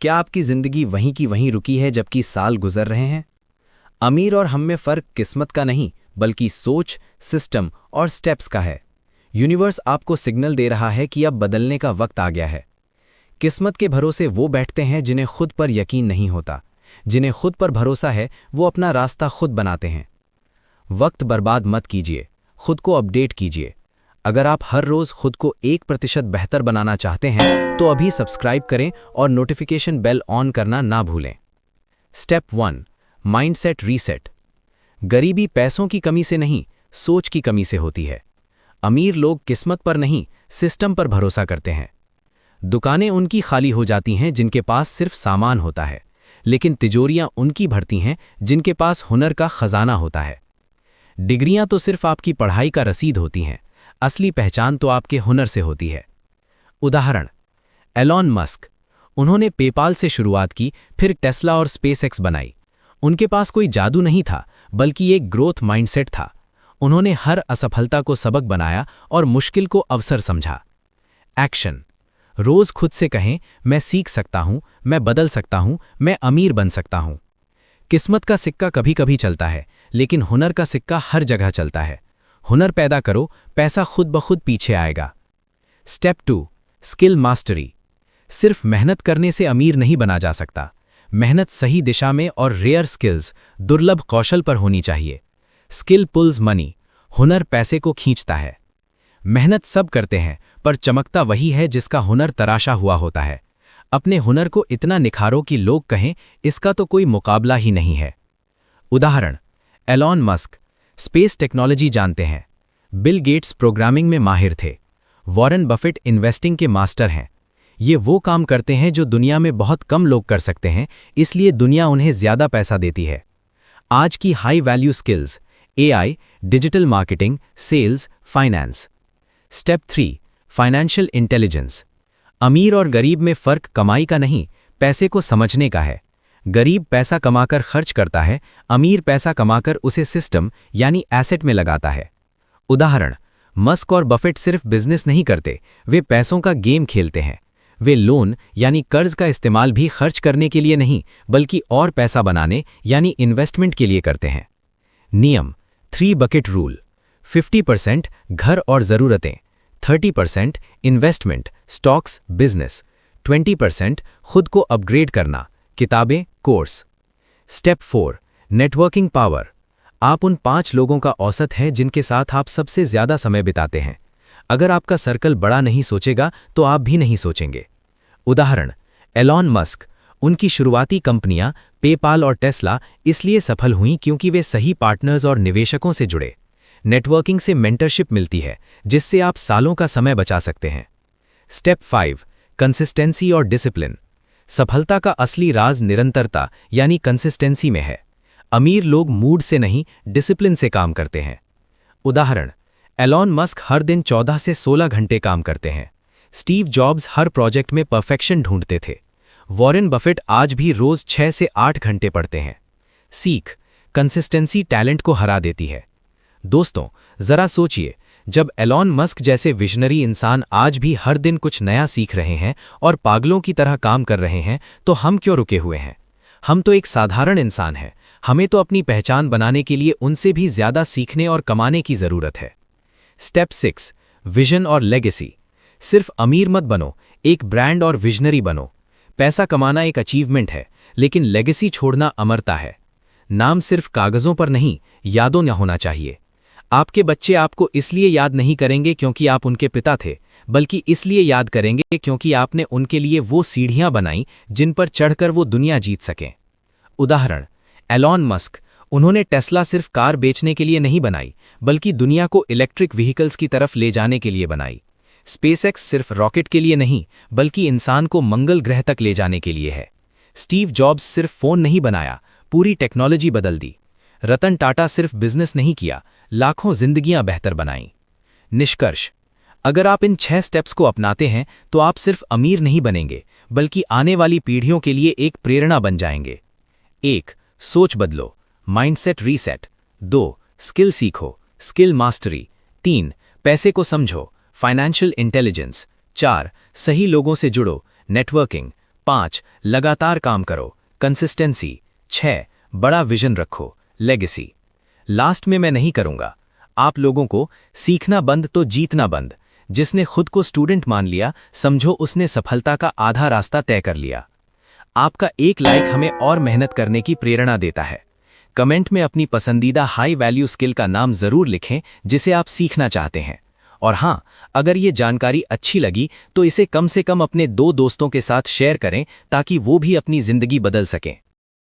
क्या आपकी जिंदगी वहीं की वहीं रुकी है जबकि साल गुजर रहे हैं? अमीर और हम में फर्क किस्मत का नहीं, बल्कि सोच, सिस्टम और स्टेप्स का है। यूनिवर्स आपको सिग्नल दे रहा है कि अब बदलने का वक्त आ गया है। किस्मत के भरोसे वो बैठते हैं जिन्हें खुद पर यकीन नहीं होता। जिन्हें खुद पर भरोसा है वो अपना रास्ता खुद बनाते हैं। वक्त बर्बाद मत कीजिए, खुद को अपडेट कीजिए। अगर आप हर रोज खुद को 1% बेहतर बनाना चाहते हैं तो अभी सब्सक्राइब करें और नोटिफिकेशन बेल ऑन करना ना भूलें। Step 1, mindset reset. गरीबी पैसों की कमी से नहीं, सोच की कमी से होती है। अमीर लोग किस्मत पर नहीं, सिस्टम पर भरोसा करते हैं। दुकानें उनकी खाली हो जाती हैं जिनके पास सिर्फ सामान होता है, लेकिन तिजोरियां उनकी भरती हैं जिनके पास हुनर का खजाना होता है। डिग्रियां तो सिर्फ आपकी पढ़ाई का रसीद होती हैं, असली पहचान तो आपके हुनर से होती है। उदाहरण, एलॉन मस्क। उन्होंने पेपाल से शुरुआत की, फिर टेस्ला और स्पेसएक्स बनाई। उनके पास कोई जादू नहीं था, बल्कि एक ग्रोथ माइंडसेट था। उन्होंने हर असफलता को सबक बनाया और मुश्किल को अवसर समझा। एक्शन। रोज खुद से कहें, मैं सीख सकता हूं, मैं बदल सकता हूं, मैं अमीर बन सकता हूं। किस्मत का सिक्का कभी कभी चलता है, लेकिन हुनर का सिक्का हर जगह चलता है। हुनर पैदा करो, पैसा खुद ब खुद पीछे आएगा। Step 2, skill mastery. सिर्फ मेहनत करने से अमीर नहीं बना जा सकता। मेहनत सही दिशा में और रेयर स्किल्स, दुर्लभ कौशल पर होनी चाहिए। स्किल पुल्स मनी, हुनर पैसे को खींचता है। मेहनत सब करते हैं, पर चमकता वही है जिसका हुनर तराशा हुआ होता है। अपने हुनर को इतना निखारो कि लोग कहें, इसका तो कोई मुकाबला ही नहीं है। उदाहरण, एलॉन मस्क स्पेस टेक्नोलॉजी जानते हैं। बिल गेट्स प्रोग्रामिंग में माहिर थे। वॉरेन बफेट इन्वेस्टिंग के मास्टर हैं। ये वो काम करते हैं जो दुनिया में बहुत कम लोग कर सकते हैं, इसलिए दुनिया उन्हें ज्यादा पैसा देती है। आज की high value skills, AI, digital marketing, sales, finance. Step 3, financial intelligence. अमीर और गरीब में फर्क कमाई का नहीं, पैसे को समझने का है। गरीब पैसा कमाकर खर्च करता है, अमीर पैसा कमाकर उसे सिस्टम यानी एसेट में लगाता है। उदाहरण, मस्क और बफेट सिर्फ बिजनेस नहीं करते, वे पैसों का गेम खेलते हैं। वे लोन यानी कर्ज का इस्तेमाल भी खर्च करने के लिए नहीं, बल्कि और पैसा बनाने यानी इन्वेस्टमेंट के लिए करते हैं। नियम 3 बकेट रूल। 50% घर और ज़रूरतें, 30% इन्वेस्टमेंट, स्टॉक्स, बिजनेस, 20% खुद को अपग्रेड करना, किताबें, कोर्स। Step 4, networking power. आप उन 5 लोगों का औसत है जिनके साथ आप सबसे ज्यादा समय बिताते हैं। अगर आपका सर्कल बड़ा नहीं सोचेगा तो आप भी नहीं सोचेंगे। उदाहरण, एलॉन मस्क। उनकी शुरुआती कंपनियां पेपाल और टेस्ला इसलिए सफल हुईं क्योंकि वे सही पार्टनर्स और निवेशकों से जुड़े। नेटवर्किंग से मेंटरशिप मिलती है, जिससे आप सालों का समय बचा सकते हैं। स्टेप 5, कंसिस्टेंसी और डिसिप्लिन। सफलता का असली राज निरंतरता यानी कंसिस्टेंसी में है। अमीर लोग मूड से नहीं, डिसिप्लिन से काम करते हैं। उदाहरण, एलॉन मस्क हर दिन 14 से 16 घंटे काम करते हैं। स्टीव जॉब्स हर प्रोजेक्ट में परफेक्शन ढूंढते थे। वॉरेन बफेट आज भी रोज 6 से 8 घंटे पढ़ते हैं। सीख, कंसिस्टेंसी टैलेंट को हरा देती है। दोस्तों, जरा सोचिए, जब एलॉन मस्क जैसे विजनरी इंसान आज भी हर दिन कुछ नया सीख रहे हैं और पागलों की तरह काम कर रहे हैं, तो हम क्यों रुके हुए हैं? हम तो एक साधारण इंसान हैं। हमें तो अपनी पहचान बनाने के लिए उनसे भी ज्यादा सीखने और कमाने की जरूरत है। स्टेप 6, विजन और लेगेसी। सिर्फ अमीर मत बनो, एक ब्रांड और विजनरी बनो। पैसा कमाना एक अचीवमेंट है, लेकिन लेगेसी छोड़ना अमरता है। नाम सिर्फ कागजों पर नहीं, यादों न होना चाहिए। आपके बच्चे आपको इसलिए याद नहीं करेंगे क्योंकि आप उनके पिता थे, बल्कि इसलिए याद करेंगे क्योंकि आपने उनके लिए वो सीढ़ियां बनाई जिन पर चढ़कर वो दुनिया जीत सकें। उदाहरण, एलॉन मस्क। उन्होंने टेस्ला सिर्फ कार बेचने के लिए नहीं बनाई, बल्कि दुनिया को इलेक्ट्रिक व्हीकल्स की तरफ ले जाने के लिए बनाई। स्पेसएक्स सिर्फ रॉकेट के लिए नहीं, बल्कि इंसान को मंगल ग्रह तक ले जाने के लिए है। स्टीव जॉब्स सिर्फ फोन नहीं बनाया, पूरी टेक्नोलॉजी बदल दी। रतन टाटा सिर्फ बिजनेस नहीं किया, लाखों जिंदगियां बेहतर बनाईं। निष्कर्ष, अगर आप इन 6 स्टेप्स को अपनाते हैं तो आप सिर्फ अमीर नहीं बनेंगे, बल्कि आने वाली पीढ़ियों के लिए एक प्रेरणा बन जाएंगे। 1, सोच बदलो, माइंडसेट रीसेट। 2, स्किल सीखो, स्किल मास्टरी। 3, पैसे को समझो, फाइनेंशियल इंटेलिजेंस। 4, सही लोगों से जुड़ो, नेटवर्किंग। 5 लगातार काम करो, कंसिस्टेंसी। 6 बड़ा विजन रखो, लेगेसी। लास्ट में मैं नहीं करूंगा, आप लोगों को सीखना बंद तो जीतना बंद। जिसने खुद को स्टूडेंट मान लिया, समझो उसने सफलता का आधा रास्ता तय कर लिया। आपका एक लाइक हमें और मेहनत करने की प्रेरणा देता है। कमेंट में अपनी पसंदीदा हाई वैल्यू स्किल का नाम जरूर लिखें जिसे आप सीखना चाहते हैं। और हां, अगर ये जानकारी अच्छी लगी तो इसे कम से कम अपने 2 दोस्तों के साथ शेयर करें ताकि वो भी अपनी जिंदगी बदल सकें।